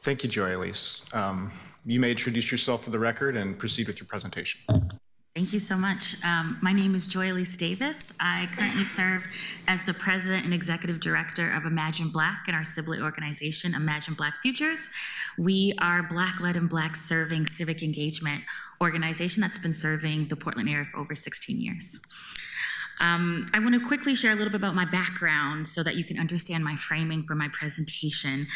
Thank you, Joy Alise. You may introduce yourself for the record and proceed with your presentation. Thank you so much. My name is Alise Davis. I currently serve as the President and Executive Director of Imagine Black and our sibling organization, Imagine Black Futures. We are Black-led and Black-serving civic engagement organization that's been serving the Portland area for over 16 years. I want to quickly share a little bit about my background so that you can understand my framing for my presentation.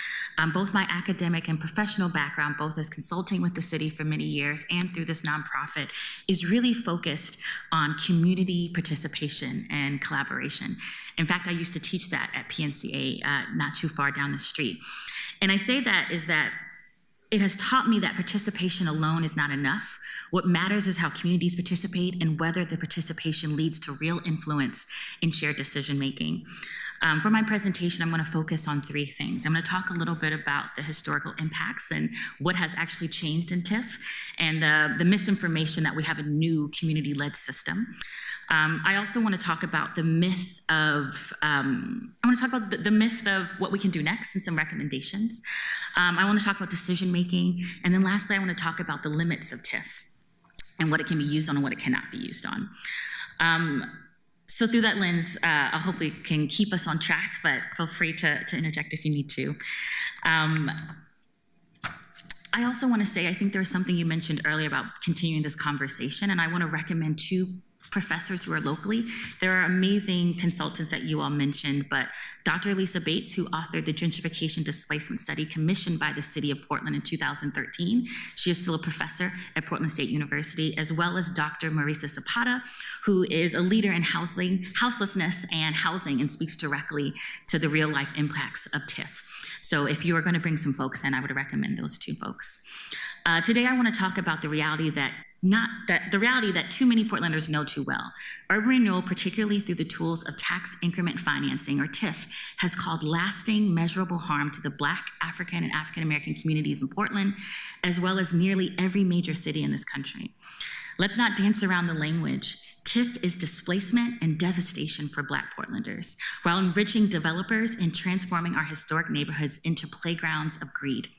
Both my academic and professional background, both as consulting with the city for many years and through this nonprofit, is really focused on community participation and collaboration. In fact, I used to teach that at PNCA not too far down the street. And I say that is that it has taught me that participation alone is not enough. What matters is how communities participate and whether the participation leads to real influence in shared decision making. For my presentation, I'm going to focus on three things. I'm going to talk a little bit about the historical impacts and what has actually changed in TIF and the misinformation that we have a new community-led system. I also want to talk about the myth of, the myth of what we can do next and some recommendations. I want to talk about decision making. And then lastly, I want to talk about the limits of TIF and what it can be used on and what it cannot be used on. So through that lens, I hopefully can keep us on track, but feel free to interject if you need to. I also want to say, I think there was something you mentioned earlier about continuing this conversation, and I want to recommend two professors who are locally. There are amazing consultants that you all mentioned, but Dr. Alise Davis, who authored the Gentrification Displacement Study commissioned by the City of Portland in 2013. She is still a professor at Portland State University, as well as Dr. Marisa Zapata, who is a leader in houselessness and housing and speaks directly to the real life impacts of TIF. So if you are going to bring some folks in, I would recommend those two folks. Today I want to talk about the reality that too many Portlanders know too well. Urban renewal, particularly through the tools of Tax Increment Financing, or TIF, has caused lasting, measurable harm to the Black, African, and African American communities in Portland, as well as nearly every major city in this country. Let's not dance around the language. TIF is displacement and devastation for Black Portlanders, while enriching developers and transforming our historic neighborhoods into playgrounds of greed.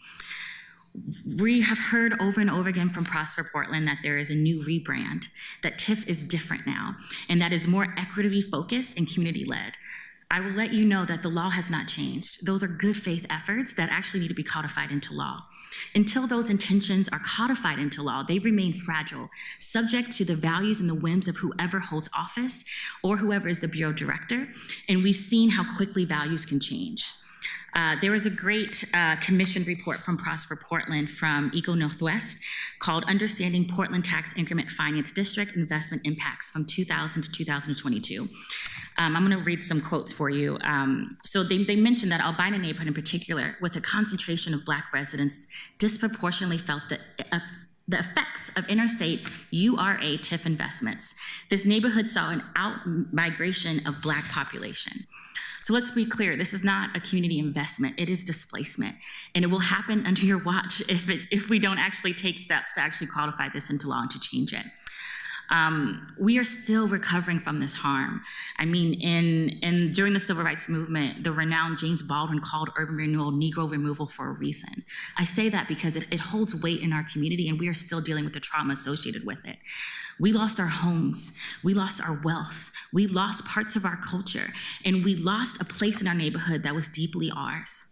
We have heard over and over again from Prosper Portland that there is a new rebrand, that TIF is different now, and that is more equitably focused and community-led. I will let you know that the law has not changed. Those are good faith efforts that actually need to be codified into law. Until those intentions are codified into law, they remain fragile, subject to the values and the whims of whoever holds office or whoever is the bureau director, and we've seen how quickly values can change. There was a great commissioned report from Prosper Portland from Eco Northwest called Understanding Portland Tax Increment Finance District Investment Impacts from 2000 to 2022. I'm going to read some quotes for you. So they mentioned that Albina neighborhood in particular, with a concentration of Black residents, disproportionately felt the effects of interstate URA TIF investments. This neighborhood saw an out-migration of Black population. So let's be clear, this is not a community investment, it is displacement. And it will happen under your watch if we don't actually take steps to actually codify this into law and to change it. We are still recovering from this harm. I mean, during the Civil Rights Movement, the renowned James Baldwin called urban renewal Negro removal for a reason. I say that because it holds weight in our community and we are still dealing with the trauma associated with it. We lost our homes, we lost our wealth, we lost parts of our culture, and we lost a place in our neighborhood that was deeply ours.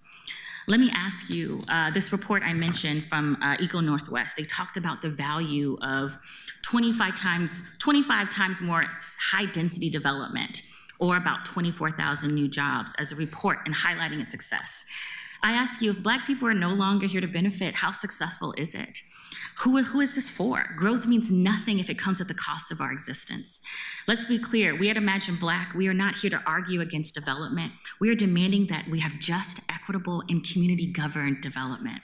Let me ask you, this report I mentioned from Eco Northwest, they talked about the value of 25 times more high density development, or about 24,000 new jobs as a report and highlighting its success. I ask you, if Black people are no longer here to benefit, how successful is it? Who is this for? Growth means nothing if it comes at the cost of our existence. Let's be clear, we at Imagine Black, we are not here to argue against development. We are demanding that we have just, equitable, and community-governed development.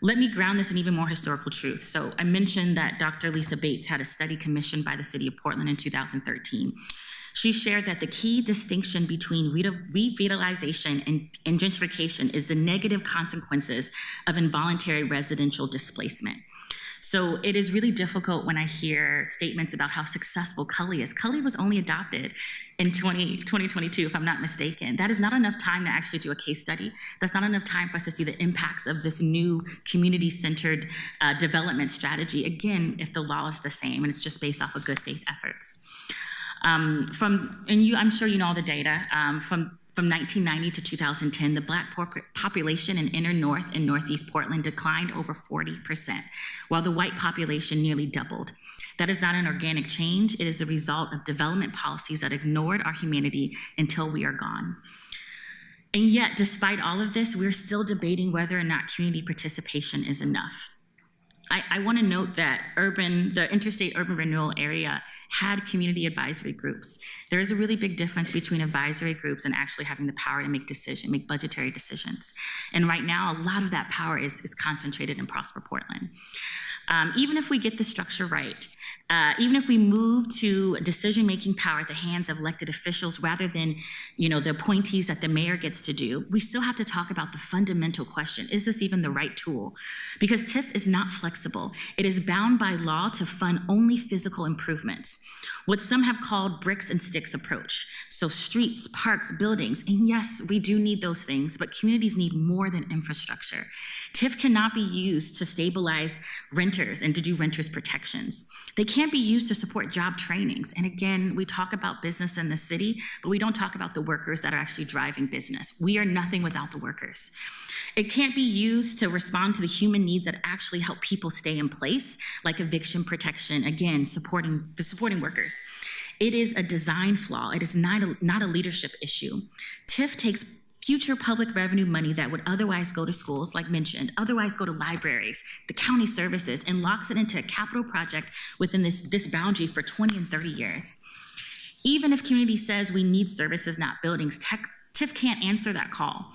Let me ground this in even more historical truth. So I mentioned that Dr. Alise Davis had a study commissioned by the City of Portland in 2013. She shared that the key distinction between revitalization and gentrification is the negative consequences of involuntary residential displacement. So it is really difficult when I hear statements about how successful Cully is. Cully was only adopted in 2022, if I'm not mistaken. That is not enough time to actually do a case study. That's not enough time for us to see the impacts of this new community-centered development strategy, again, if the law is the same and it's just based off of good faith efforts. I'm sure you know all the data, from 1990 to 2010, the Black population in inner North and Northeast Portland declined over 40%, while the white population nearly doubled. That is not an organic change. It is the result of development policies that ignored our humanity until we are gone. And yet, despite all of this, we're still debating whether or not community participation is enough. I want to note that the interstate urban renewal area had community advisory groups. There is a really big difference between advisory groups and actually having the power to make budgetary decisions. And right now, a lot of that power is concentrated in Prosper Portland. Even if we get the structure right, even if we move to decision-making power at the hands of elected officials rather than, the appointees that the mayor gets to do, we still have to talk about the fundamental question: is this even the right tool? Because TIF is not flexible. It is bound by law to fund only physical improvements, what some have called bricks and sticks approach. So streets, parks, buildings, and yes, we do need those things, but communities need more than infrastructure. TIF cannot be used to stabilize renters and to do renters protections. They can't be used to support job trainings. And again, we talk about business in the city, but we don't talk about the workers that are actually driving business. We are nothing without the workers. It can't be used to respond to the human needs that actually help people stay in place, like eviction protection, again, supporting workers. It is a design flaw. It is not a leadership issue. TIF takes future public revenue money that would otherwise go to schools, like mentioned, otherwise go to libraries, the county services, and locks it into a capital project within this boundary for 20 and 30 years. Even if community says we need services, not buildings, TIF can't answer that call.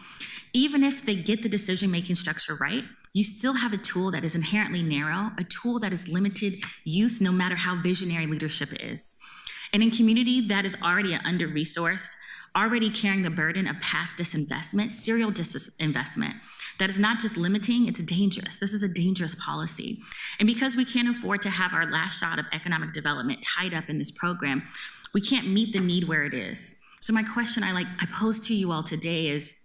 Even if they get the decision-making structure right, you still have a tool that is inherently narrow, a tool that is limited use no matter how visionary leadership is. And in community that is already under-resourced, already carrying the burden of past disinvestment, serial disinvestment, that is not just limiting, it's dangerous. This is a dangerous policy. And because we can't afford to have our last shot of economic development tied up in this program, we can't meet the need where it is. So my question I pose to you all today is,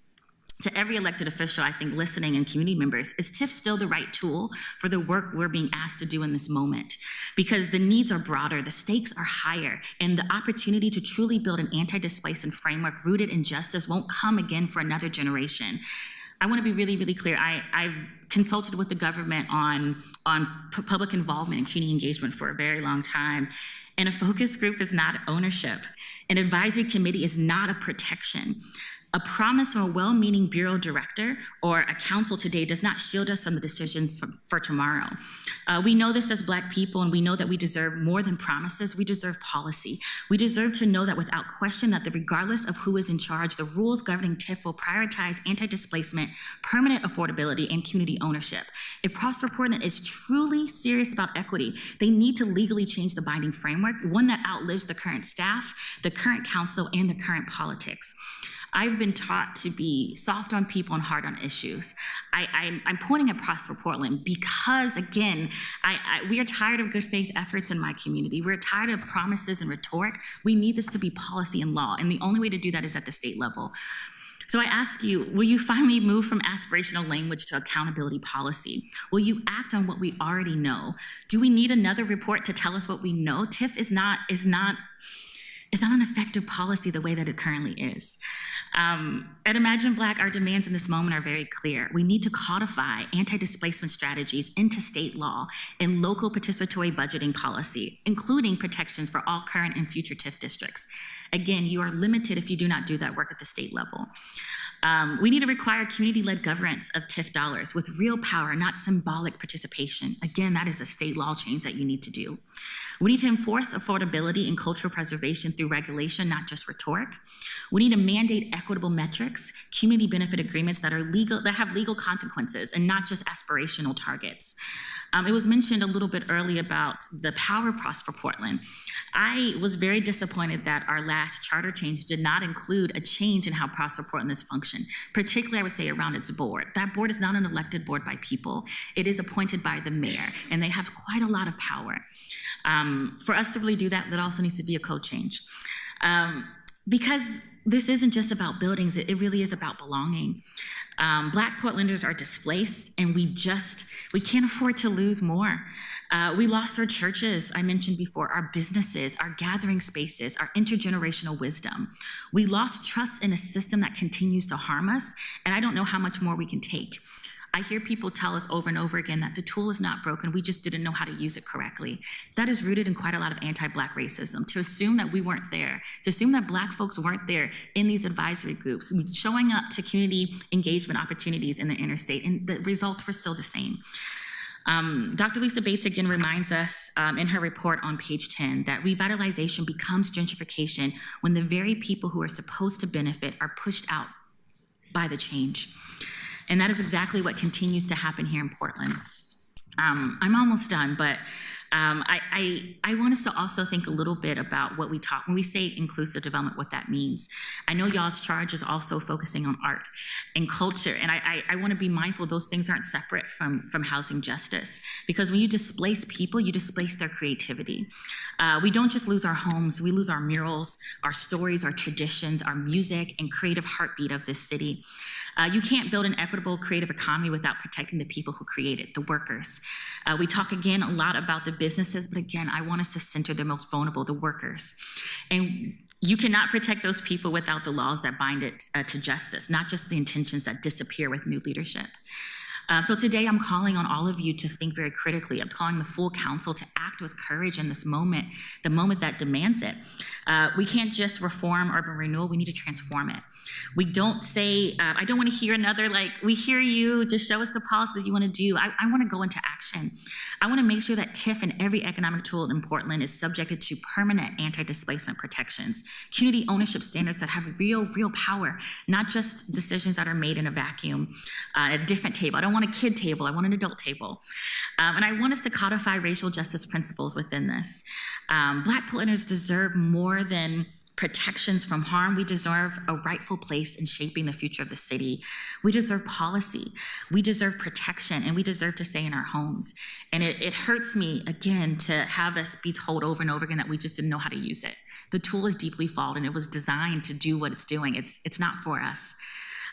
to every elected official, I think, listening, and community members, is TIF still the right tool for the work we're being asked to do in this moment? Because the needs are broader, the stakes are higher, and the opportunity to truly build an anti-displacement framework rooted in justice won't come again for another generation. I want to be really, really clear. I've consulted with the government on public involvement and community engagement for a very long time, and a focus group is not ownership. An advisory committee is not a protection. A promise from a well-meaning bureau director or a council today does not shield us from the decisions for tomorrow. We know this as Black people, and we know that we deserve more than promises. We deserve policy. We deserve to know that without question that regardless of who is in charge, the rules governing TIF will prioritize anti-displacement, permanent affordability, and community ownership. If Prosper Portland is truly serious about equity, they need to legally change the binding framework, one that outlives the current staff, the current council, and the current politics. I've been taught to be soft on people and hard on issues. I'm pointing at Prosper Portland because, again, we are tired of good faith efforts in my community. We're tired of promises and rhetoric. We need this to be policy and law, and the only way to do that is at the state level. So I ask you, will you finally move from aspirational language to accountability policy? Will you act on what we already know? Do we need another report to tell us what we know? TIF is not an effective policy the way that it currently is. At Imagine Black, our demands in this moment are very clear. We need to codify anti-displacement strategies into state law and local participatory budgeting policy, including protections for all current and future TIF districts. Again, you are limited if you do not do that work at the state level. We need to require community-led governance of TIF dollars with real power, not symbolic participation. Again, that is a state law change that you need to do. We need to enforce affordability and cultural preservation through regulation, not just rhetoric. We need to mandate equitable metrics, community benefit agreements that are legal, that have legal consequences, and not just aspirational targets. It was mentioned a little bit earlier about the power of Prosper Portland. I was very disappointed that our last charter change did not include a change in how Prosper Portland is functioned, particularly I would say around its board. That board is not an elected board by people. It is appointed by the mayor, and they have quite a lot of power. For us to really do that, that also needs to be a code change. Because this isn't just about buildings, it really is about belonging. Black Portlanders are displaced, and we can't afford to lose more. We lost our churches, I mentioned before, our businesses, our gathering spaces, our intergenerational wisdom. We lost trust in a system that continues to harm us, and I don't know how much more we can take. I hear people tell us over and over again that the tool is not broken, we just didn't know how to use it correctly. That is rooted in quite a lot of anti-Black racism. To assume that we weren't there, to assume that Black folks weren't there in these advisory groups, showing up to community engagement opportunities in the interstate, and the results were still the same. Dr. Alise Bates again reminds us in her report on page 10 that revitalization becomes gentrification when the very people who are supposed to benefit are pushed out by the change. And that is exactly what continues to happen here in Portland. I'm almost done, but I want us to also think a little bit about what we talk when we say inclusive development, what that means. I know y'all's charge is also focusing on art and culture, and I want to be mindful those things aren't separate from housing justice, because when you displace people, you displace their creativity. We don't just lose our homes, we lose our murals, our stories, our traditions, our music, and creative heartbeat of this city. You can't build an equitable, creative economy without protecting the people who create it, the workers. We talk again a lot about the businesses, but again, I want us to center the most vulnerable, the workers. And you cannot protect those people without the laws that bind it to justice, not just the intentions that disappear with new leadership. So today I'm calling on all of you to think very critically. I'm calling the full council to act with courage in this moment, the moment that demands it. We can't just reform urban renewal, we need to transform it. We don't say, I don't want to hear another, we hear you, just show us the policy that you want to do. I want to go into action. I want to make sure that TIF and every economic tool in Portland is subjected to permanent anti-displacement protections, community ownership standards that have real power, not just decisions that are made in a vacuum at a different table. I don't want a kid table, I want an adult table. And I want us to codify racial justice principles within this. Black Portlanders deserve more than protections from harm. We deserve a rightful place in shaping the future of the city. We deserve policy. We deserve protection, and we deserve to stay in our homes. And it hurts me, again, to have us be told over and over again that we just didn't know how to use it. The tool is deeply flawed, and it was designed to do what it's doing. It's not for us.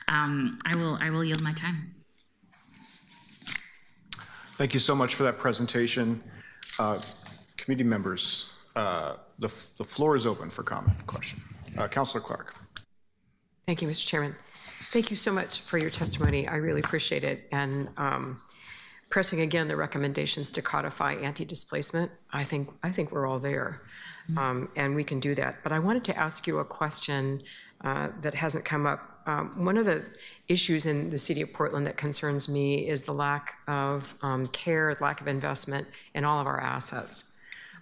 I will yield my time. Thank you so much for that presentation. Committee members, the floor is open for comment and question. Councilor Clark. Thank you, Mr. Chairman. Thank you so much for your testimony. I really appreciate it. And pressing again the recommendations to codify anti-displacement, I think we're all there, and we can do that. But I wanted to ask you a question that hasn't come up. One of the issues in the city of Portland that concerns me is the lack of care, lack of investment in all of our assets,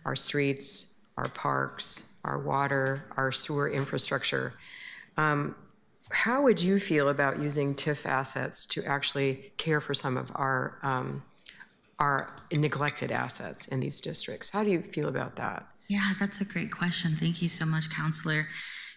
our streets, our parks, our water, our sewer infrastructure. How would you feel about using TIF assets to actually care for some of our neglected assets in these districts? How do you feel about that? Yeah, that's a great question. Thank you so much, Counselor.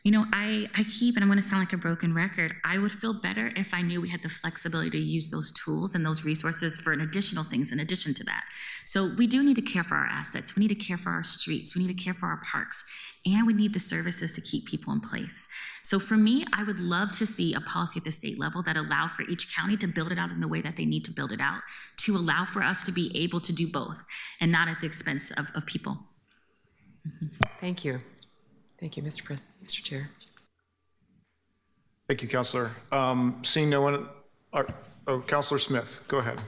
You know, I keep, and I'm going to sound like a broken record, I would feel better if I knew we had the flexibility to use those tools and those resources for additional things in addition to that. So we do need to care for our assets. We need to care for our streets. We need to care for our parks. And we need the services to keep people in place. So for me, I would love to see a policy at the state level that allowed for each county to build it out in the way that they need to build it out, to allow for us to be able to do both and not at the expense of people. Mm-hmm. Thank you. Thank you, Mr. Chair. Thank you, Councilor. Seeing no one, Councilor Smith, go ahead.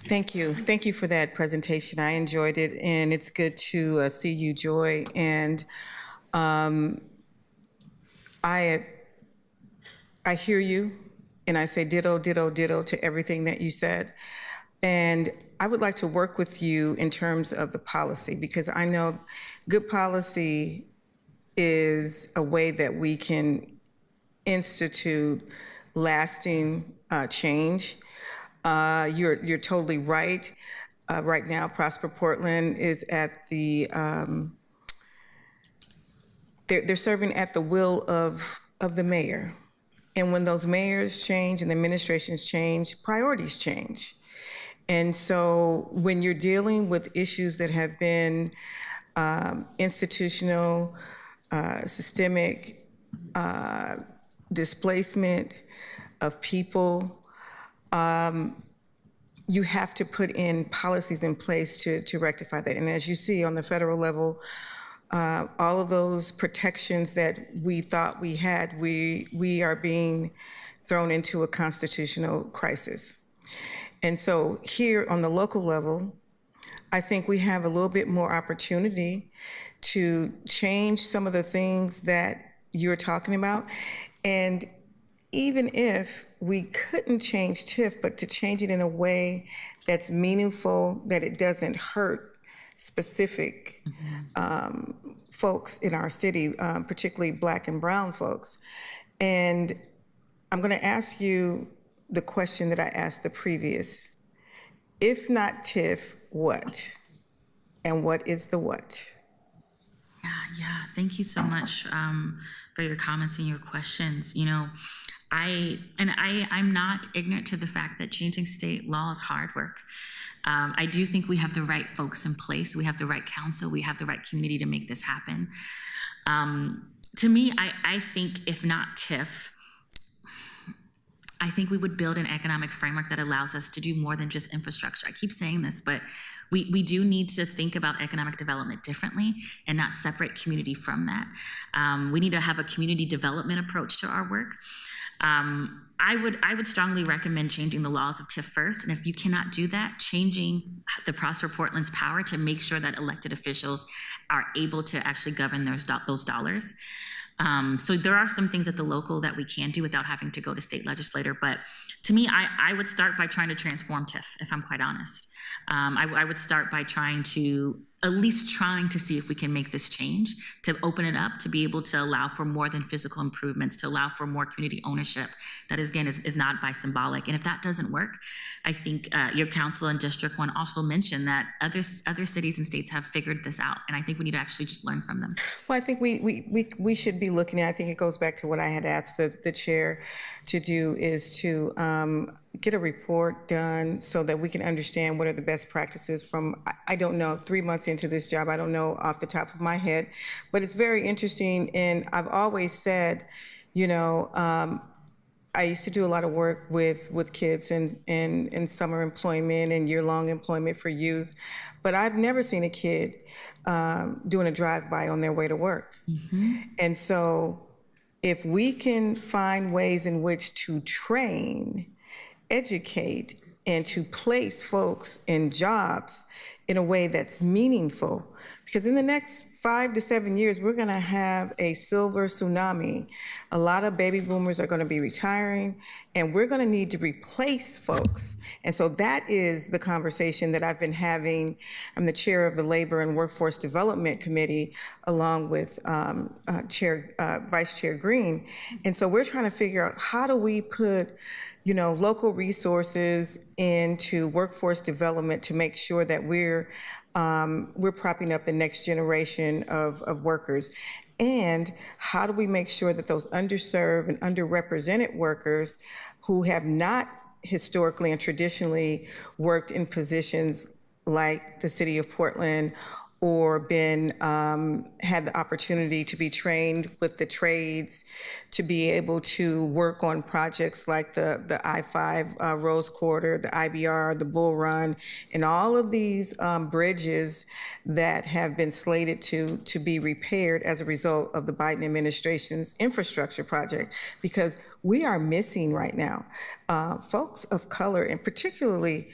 Thank you. Thank you for that presentation. I enjoyed it, and it's good to see you, Joy. And I hear you, and I say ditto, ditto, ditto to everything that you said. And I would like to work with you in terms of the policy, because I know good policy is a way that we can institute lasting change. You're totally right. Right now, Prosper Portland is at the they're serving at the will of the mayor. And when those mayors change and the administrations change, priorities change. And so when you're dealing with issues that have been institutional, systemic displacement of people, you have to put in policies in place to rectify that. And as you see on the federal level, all of those protections that we thought we had, we are being thrown into a constitutional crisis. And so here on the local level, I think we have a little bit more opportunity to change some of the things that you're talking about. And even if we couldn't change TIF, but to change it in a way that's meaningful, that it doesn't hurt specific folks in our city, particularly Black and brown folks. And I'm going to ask you the question that I asked the previous. If not TIF, what? And what is the what? Yeah. Thank you so much for your comments and your questions. You know, I'm not ignorant to the fact that changing state law is hard work. I do think we have the right folks in place. We have the right counsel. We have the right community to make this happen. To me, I think if not TIF, I think we would build an economic framework that allows us to do more than just infrastructure. I keep saying this, but we do need to think about economic development differently and not separate community from that. We need to have a community development approach to our work. I would strongly recommend changing the laws of TIF first, and if you cannot do that, changing the Prosper Portland's power to make sure that elected officials are able to actually govern those dollars. So there are some things at the local that we can do without having to go to state legislator, but to me, I would start by trying to transform TIF, if I'm quite honest. I would start by at least trying to see if we can make this change, to open it up, to be able to allow for more than physical improvements, to allow for more community ownership that is not by symbolic. And if that doesn't work, I think your council in District 1 also mentioned that other cities and states have figured this out. And I think we need to actually just learn from them. Well, I think we should be looking at, I think it goes back to what I had asked the chair to do, is to get a report done so that we can understand what are the best practices from, I don't know, 3 months into this job, I don't know off the top of my head, but it's very interesting. And I've always said, you know, I used to do a lot of work with kids in summer employment and year-long employment for youth, but I've never seen a kid doing a drive-by on their way to work. And so if we can find ways in which to train, educate, and to place folks in jobs in a way that's meaningful, because in the next 5 to 7 years, we're going to have a silver tsunami. A lot of baby boomers are going to be retiring, and we're going to need to replace folks. And so that is the conversation that I've been having. I'm the chair of the Labor and Workforce Development Committee, along with Vice Chair Green. And so we're trying to figure out, how do we put, you know, local resources into workforce development to make sure that we're propping up the next generation of workers? And how do we make sure that those underserved and underrepresented workers who have not historically and traditionally worked in positions like the city of Portland, or had the opportunity to be trained with the trades, to be able to work on projects like the I-5 Rose Quarter, the IBR, the Bull Run, and all of these bridges that have been slated to be repaired as a result of the Biden administration's infrastructure project, because we are missing right now folks of color, and particularly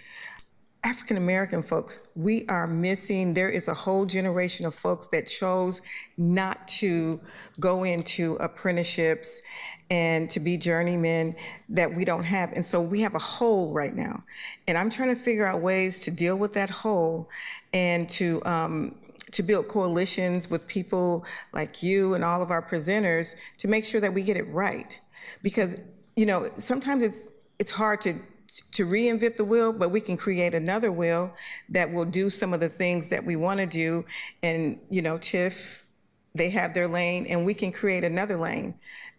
African-American folks. We are missing. There is a whole generation of folks that chose not to go into apprenticeships and to be journeymen that we don't have. And so we have a hole right now. And I'm trying to figure out ways to deal with that hole, and to build coalitions with people like you and all of our presenters to make sure that we get it right. Because, you know, sometimes it's hard to reinvent the wheel, but we can create another wheel that will do some of the things that we want to do. And, you know, TIF they have their lane, and we can create another lane.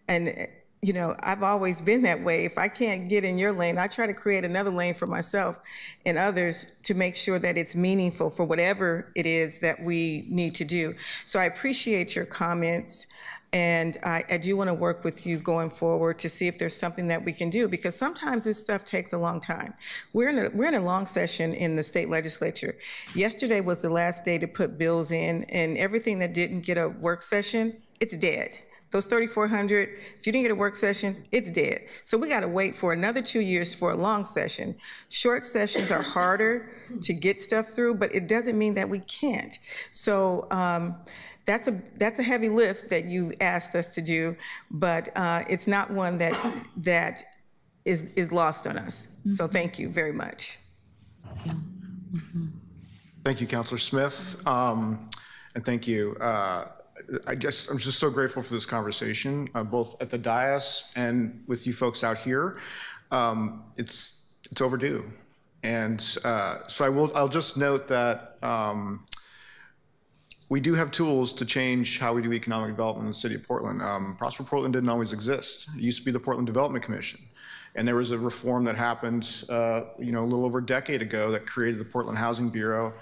And, you know, I've always been that way. If I can't get in your lane, I try to create another lane for myself and others to make sure that it's meaningful for whatever it is that we need to do. So I appreciate your comments. And I do want to work with you going forward to see if there's something that we can do, because sometimes this stuff takes a long time. We're in a long session in the state legislature. Yesterday was the last day to put bills in, and everything that didn't get a work session, it's dead. Those 3,400, if you didn't get a work session, it's dead. So we got to wait for another 2 years for a long session. Short sessions are harder to get stuff through, but it doesn't mean that we can't. So that's a heavy lift that you asked us to do, but it's not one that is lost on us. So thank you very much. Thank you, Councilor Smith, and thank you. I'm just so grateful for this conversation, both at the dais and with you folks out here. It's overdue, and so I'll just note that we do have tools to change how we do economic development in the city of Portland. Prosper Portland didn't always exist. It used to be the Portland Development Commission, and there was a reform that happened, a little over a decade ago that created the Portland Housing Bureau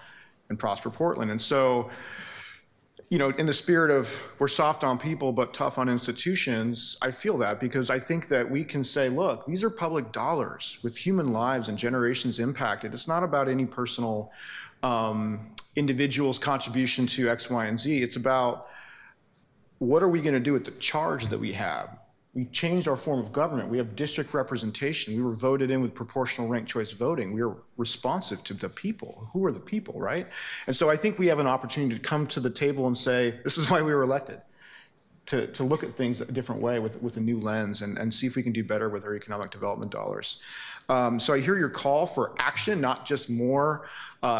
and Prosper Portland, and so. In the spirit of we're soft on people but tough on institutions, I feel that because I think that we can say, look, these are public dollars with human lives and generations impacted. It's not about any personal individual's contribution to X, Y, and Z. It's about what are we going to do with the charge that we have? We changed our form of government. We have district representation. We were voted in with proportional ranked choice voting. We are responsive to the people. Who are the people, right? And so I think we have an opportunity to come to the table and say, this is why we were elected, to look at things a different way with a new lens and see if we can do better with our economic development dollars. So I hear your call for action, not just more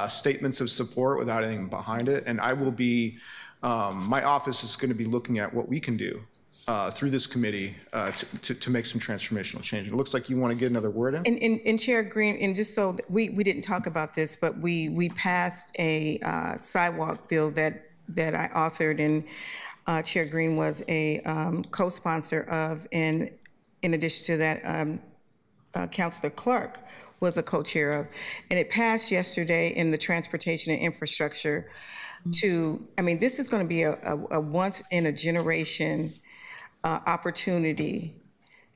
statements of support without anything behind it. And I will be, my office is going to be looking at what we can do through this committee to make some transformational change. It looks like you want to get another word in. And Chair Green, and just so we didn't talk about this, but we passed a sidewalk bill that I authored, and Chair Green was a co-sponsor of, and in addition to that, Councilor Clark was a co-chair of, and it passed yesterday in the transportation and infrastructure. This is going to be a once in a generation opportunity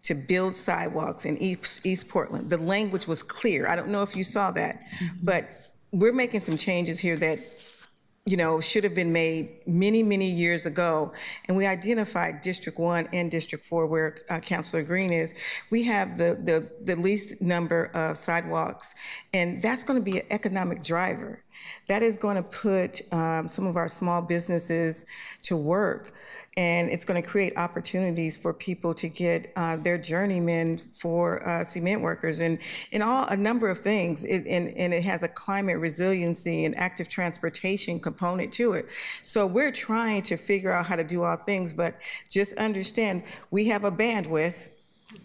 to build sidewalks in East Portland. The language was clear. I don't know if you saw that, but we're making some changes here that should have been made many, many years ago. And we identified District 1 and District 4, where Councilor Green is. We have the least number of sidewalks, and that's going to be an economic driver. That is going to put some of our small businesses to work, and it's going to create opportunities for people to get their journeymen for cement workers and a number of things. And it has a climate resiliency and active transportation component to it. So we're trying to figure out how to do all things, but just understand we have a bandwidth.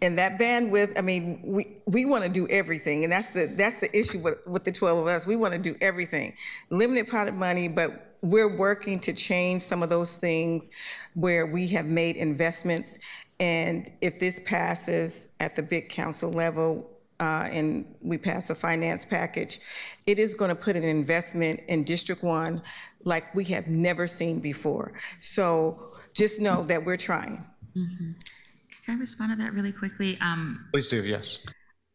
And that bandwidth, we want to do everything, and that's the issue with the 12 of us. We want to do everything. Limited pot of money, but we're working to change some of those things where we have made investments. And if this passes at the big council level and we pass a finance package, it is going to put an investment in District 1 like we have never seen before. So just know that we're trying. Mm-hmm. Can I respond to that really quickly? Please do, yes.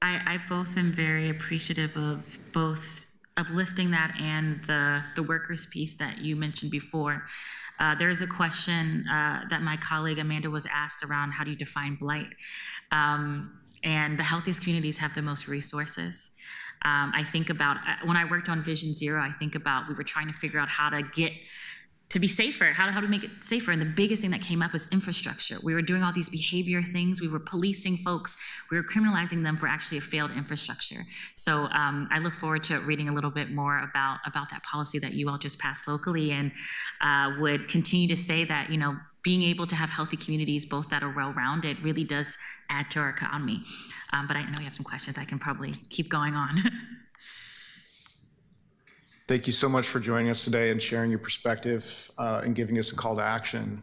I both am very appreciative of both uplifting that and the workers piece that you mentioned before. There is a question that my colleague Amanda was asked around how do you define blight? And the healthiest communities have the most resources. I think about, when I worked on Vision Zero, I think about we were trying to figure out how to get to be safer, how to make it safer. And the biggest thing that came up was infrastructure. We were doing all these behavior things. We were policing folks. We were criminalizing them for actually a failed infrastructure. So I look forward to reading a little bit more about that policy that you all just passed locally, and would continue to say that, being able to have healthy communities, both that are well-rounded, really does add to our economy. But I know you have some questions. I can probably keep going on. Thank you so much for joining us today and sharing your perspective and giving us a call to action.